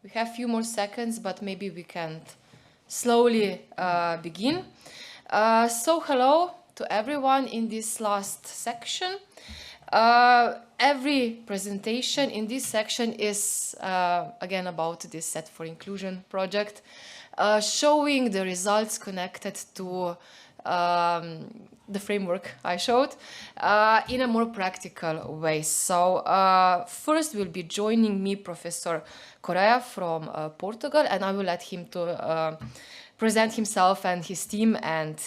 We have a few more seconds, but maybe we can slowly begin. So hello to everyone in this last section. Every presentation in this section is again about this Set for Inclusion project, showing the results connected to the framework I showed in a more practical way. So first will be joining me Professor Correa from Portugal, and I will let him to present himself and his team and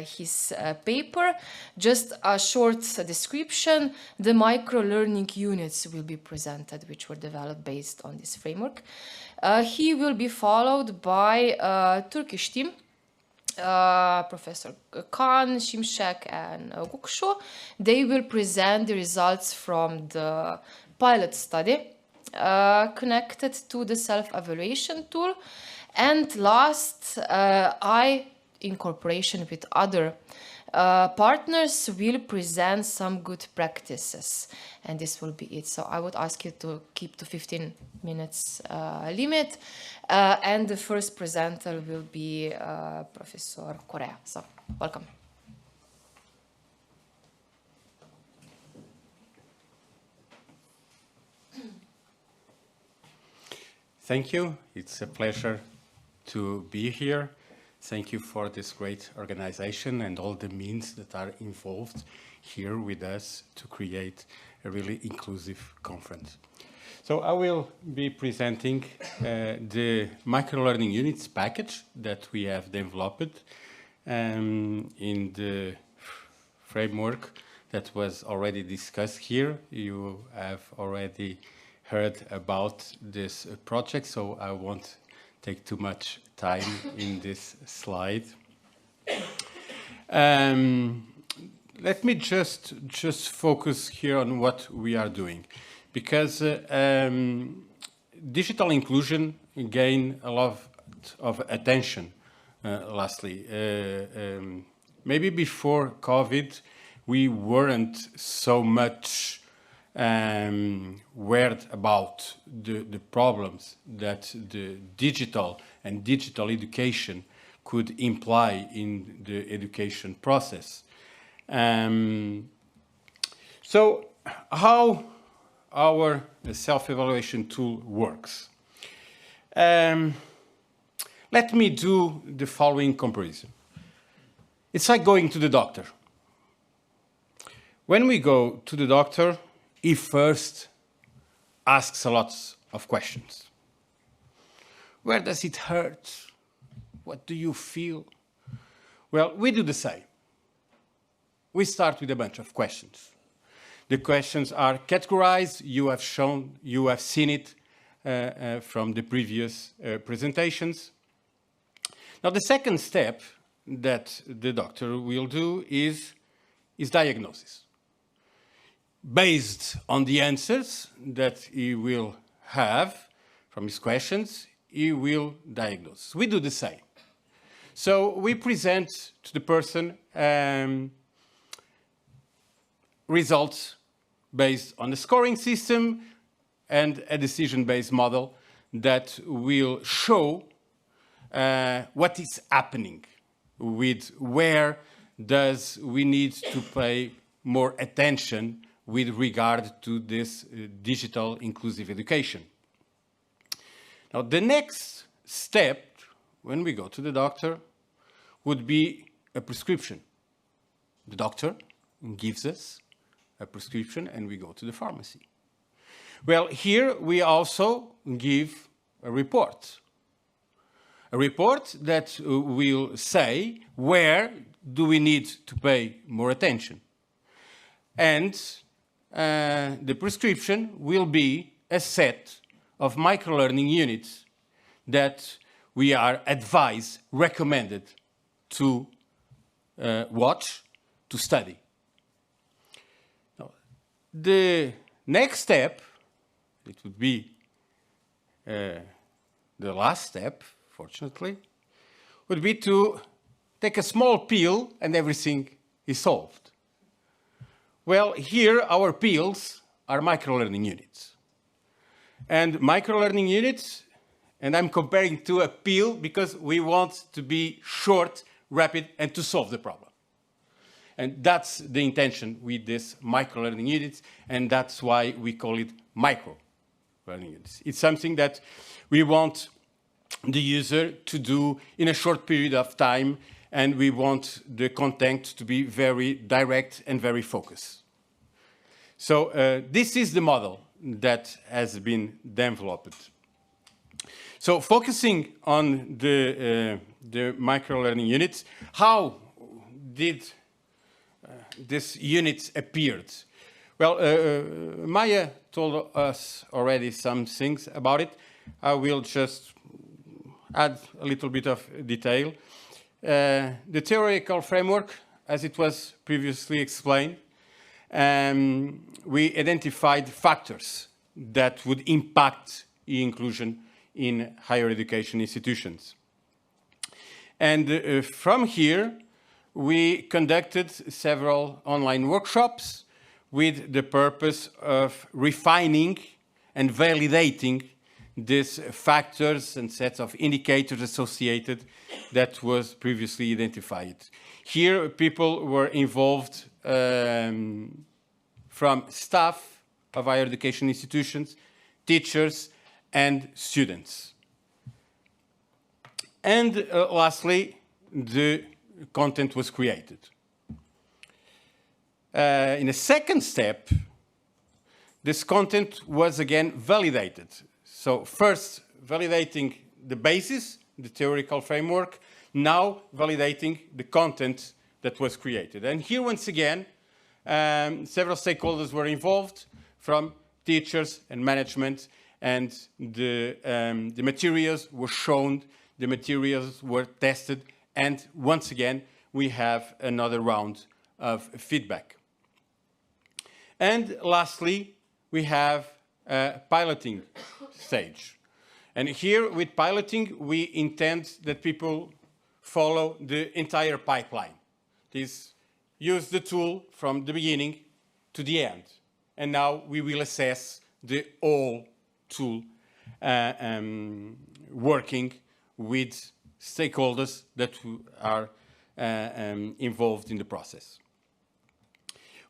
his paper. Just a short description. The micro-learning units will be presented, which were developed based on this framework. He will be followed by a Turkish team, Professor Khan, Şimşek, and Göksu. They will present the results from the pilot study connected to the self-evaluation tool. And last, I, in cooperation with other partners, will present some good practices. And this will be it. So I would ask you to keep to 15 minutes limit. And the first presenter will be Professor Correa. So welcome. Thank you. It's a pleasure to be here. Thank you for this great organization and all the means that are involved here with us to create a really inclusive conference. So I will be presenting the microlearning units package that we have developed in the framework that was already discussed here. You have already heard about this project, so I won't take too much time in this slide. Let me just focus here on what we are doing, because digital inclusion gained a lot of attention lastly. Maybe before COVID, we weren't so much worried about the problems that the digital and digital education could imply in the education process. So how our self-evaluation tool works. Let me do the following comparison. It's like going to the doctor. When we go to the doctor, he first asks a lot of questions. Where does it hurt? What do you feel? Well, we do the same. We start with a bunch of questions. The questions are categorized. You have seen it from the previous presentations. Now, the second step that the doctor will do is diagnosis. Based on the answers that he will have from his questions, he will diagnose. We do the same. So we present to the person results based on a scoring system and a decision-based model that will show what is happening with where does we need to pay more attention with regard to this digital inclusive education. Now, the next step when we go to the doctor would be a prescription. The doctor gives us a prescription and we go to the pharmacy. Well, here we also give a report. A report that will say where do we need to pay more attention. And the prescription will be a set of microlearning units that we are advised, recommended to watch, to study. Now, the next step, it would be the last step, fortunately, would be to take a small pill and everything is solved. Well, here our pills are microlearning units. And microlearning units And I'm comparing to a pill because we want to be short, rapid, and to solve the problem. And that's the intention with this micro-learning units, and that's why we call it micro-learning units. It's something that we want the user to do in a short period of time, and we want the content to be very direct and very focused. So this is the model that has been developed. So focusing on the micro-learning units, how did this unit appeared? Well, Maya told us already some things about it. I will just add a little bit of detail. The theoretical framework, as it was previously explained, we identified factors that would impact inclusion in higher education institutions. And from here, we conducted several online workshops with the purpose of refining and validating these factors and sets of indicators associated that was previously identified. Here, people were involved from staff of higher education institutions, teachers, and students. And lastly, the content was created. In a second step, this content was again validated. So first, validating the basis, the theoretical framework, now validating the content that was created. And here, once again, several stakeholders were involved, from teachers and management, and the materials were shown, the materials were tested, and once again, we have another round of feedback. And lastly, we have a piloting stage. And here with piloting, we intend that people follow the entire pipeline. This use the tool from the beginning to the end. And now we will assess the whole tool working with stakeholders that are involved in the process.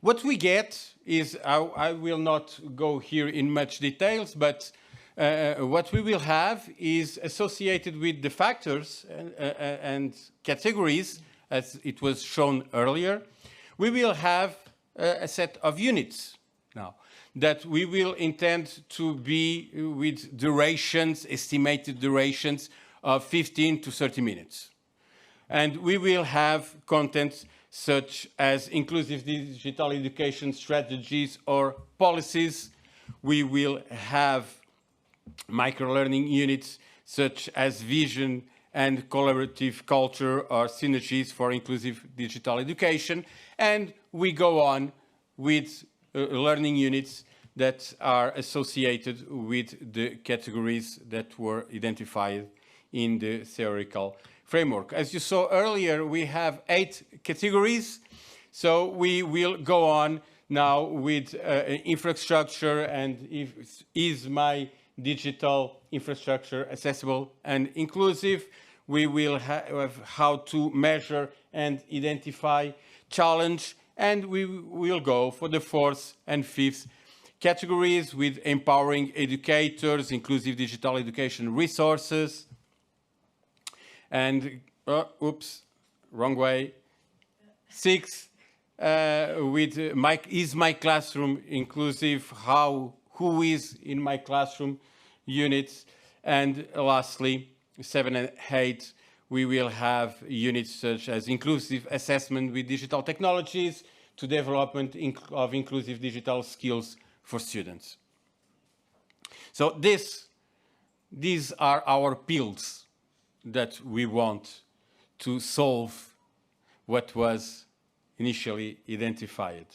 What we get is, I will not go here in much details, but what we will have is associated with the factors and categories, as it was shown earlier. We will have a set of units now that we will intend to be with durations, estimated durations of 15 to 30 minutes. And we will have content such as inclusive digital education strategies or policies. We will have micro-learning units such as vision and collaborative culture or synergies for inclusive digital education. And we go on with learning units that are associated with the categories that were identified in the theoretical framework. As you saw earlier, we have 8 categories. So we will go on now with infrastructure and is my digital infrastructure accessible and inclusive. We will have how to measure and identify challenge, and we will go for the 4th and 5th categories with empowering educators, inclusive digital education resources, and, oops, wrong way, 6, with is my classroom inclusive, who is in my classroom units, and lastly, 7 and 8, we will have units such as inclusive assessment with digital technologies to development of inclusive digital skills for students. So these are our pills that we want to solve what was initially identified.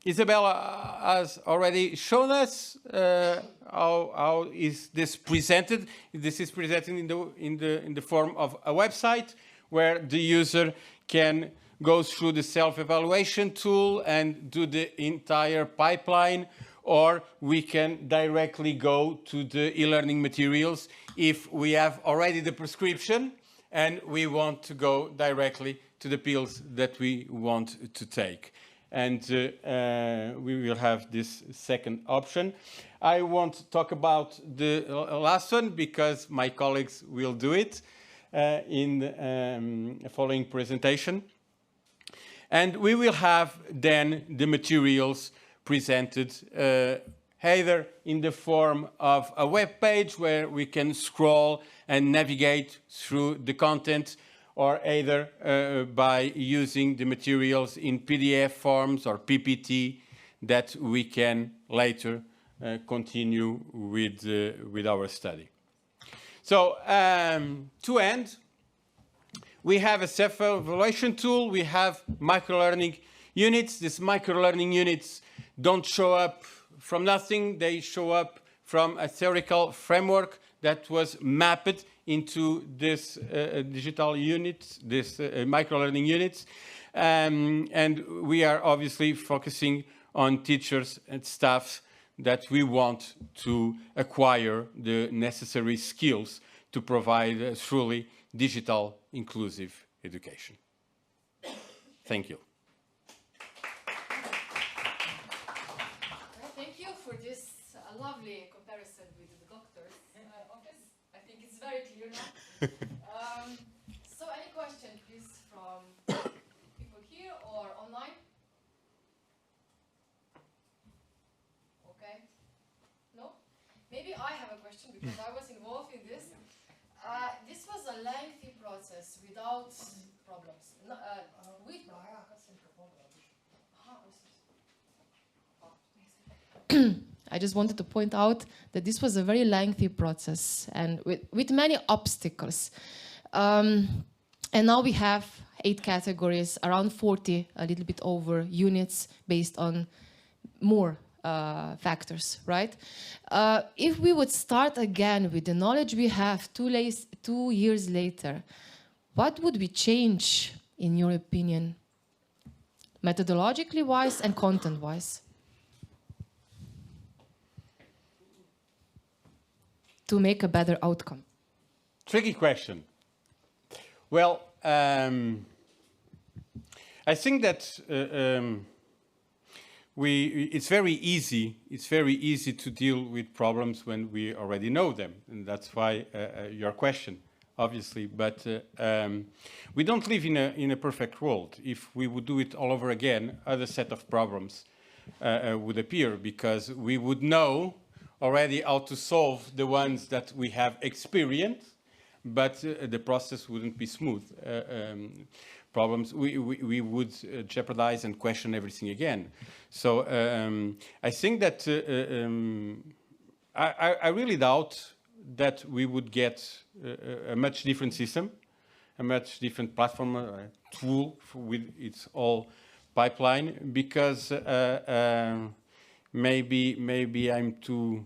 Isabella has already shown us how is this presented. This is presented in the form of a website where the user can go through the self-evaluation tool and do the entire pipeline, or we can directly go to the e-learning materials if we have already the prescription and we want to go directly to the pills that we want to take. And we will have this second option. I won't talk about the last one because my colleagues will do it in the following presentation. And we will have then the materials presented either in the form of a web page where we can scroll and navigate through the content, or either by using the materials in PDF forms or PPT that we can later continue with our study. So to end, we have a self-evaluation tool. We have microlearning units. These microlearning units don't show up from nothing. They show up from a theoretical framework that was mapped into this digital units, this microlearning units. And we are obviously focusing on teachers and staff that we want to acquire the necessary skills to provide a truly digital inclusive education. Thank you. Thank you for this lovely comparison with the doctor's office. I think it's very clear now. So any question, please, from people here or online? Okay. No? Maybe I have a question because I was involved in this. This was a lengthy process without problems. No, I just wanted to point out that this was a very lengthy process and with many obstacles. And now we have 8 categories, around 40, a little bit over units based on more factors, right? If we would start again with the knowledge we have 2 years later, what would we change, in your opinion, methodologically wise and content wise? To make a better outcome? Tricky question. Well, I think that it's very easy to deal with problems when we already know them, and that's why your question, obviously. But we don't live in a perfect world. If we would do it all over again, other set of problems would appear, because we would know already how to solve the ones that we have experienced, but the process wouldn't be smooth. Problems, we would jeopardize and question everything again. So I think that I really doubt that we would get a much different system, a much different platform, tool with its all pipeline, because maybe I'm too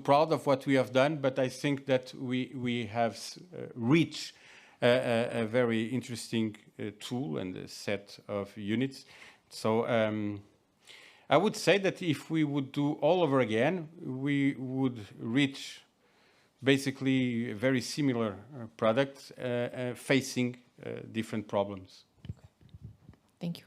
proud of what we have done, but I think that we have reached a very interesting tool and a set of units. So I would say that if we would do all over again, we would reach basically a very similar product facing different problems. Thank you.